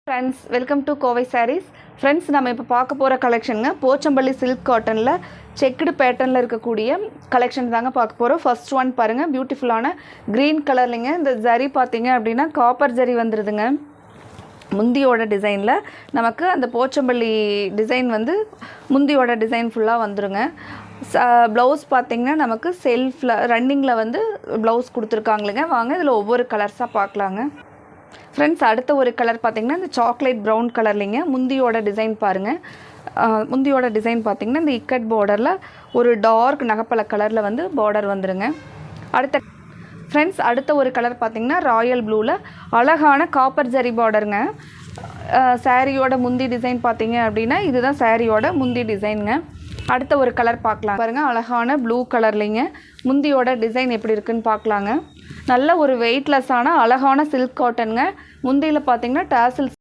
Friends welcome to Kovai Sarees. Friends நம்ம இப்போ பார்க்க போகிற கலெக்ஷனுங்க போச்சம்பள்ளி சில்க் காட்டனில் செக்குடு பேட்டர்னில் இருக்கக்கூடிய கலெக்ஷன் தாங்க பார்க்க போகிறோம். ஃபர்ஸ்ட் ஒன் பாருங்கள், பியூட்டிஃபுல்லான க்ரீன் கலர்லிங்க. இந்த ஜரி பார்த்தீங்க அப்படின்னா காப்பர் ஜரி வந்துடுதுங்க. முந்தியோட டிசைனில் நமக்கு அந்த போச்சம்பள்ளி டிசைன் வந்து முந்தியோட டிசைன் ஃபுல்லாக வந்துடுங்க. ப்ளவுஸ் பார்த்திங்கன்னா நமக்கு செல்ஃபில் ரன்னிங்கில் வந்து ப்ளவுஸ் கொடுத்துருக்காங்களுங்க. வாங்க இதில் ஒவ்வொரு கலர்ஸாக பார்க்கலாங்க. ஃப்ரெண்ட்ஸ் அடுத்த ஒரு கலர் பார்த்திங்கன்னா இந்த சாக்லேட் ப்ரௌன் கலர்லிங்க. முந்தியோட டிசைன் பாருங்கள். முந்தியோட டிசைன் பார்த்திங்கன்னா இந்த இக்கட் பார்டரில் ஒரு டார்க் நகப்பழ கலரில் வந்து பார்டர் வந்துடுங்க. ஃப்ரெண்ட்ஸ் அடுத்த ஒரு கலர் பார்த்திங்கன்னா ராயல் ப்ளூவில் அழகான காப்பர் ஜரி பார்டருங்க. சாரியோட முந்தி டிசைன் பார்த்திங்க அப்படின்னா இதுதான் சாரியோட முந்தி டிசைனுங்க. அடுத்த ஒரு கலர் பார்க்கலாம் பாருங்கள், அழகான ப்ளூ கலர்லிங்க. முந்தியோட டிசைன் எப்படி இருக்குன்னு பார்க்கலாங்க. நல்ல ஒரு வெயிட்லெஸ்ஸான அழகான சில்க் காட்டனுங்க. முந்தியில் பார்த்திங்கன்னா டாசில்ஸ்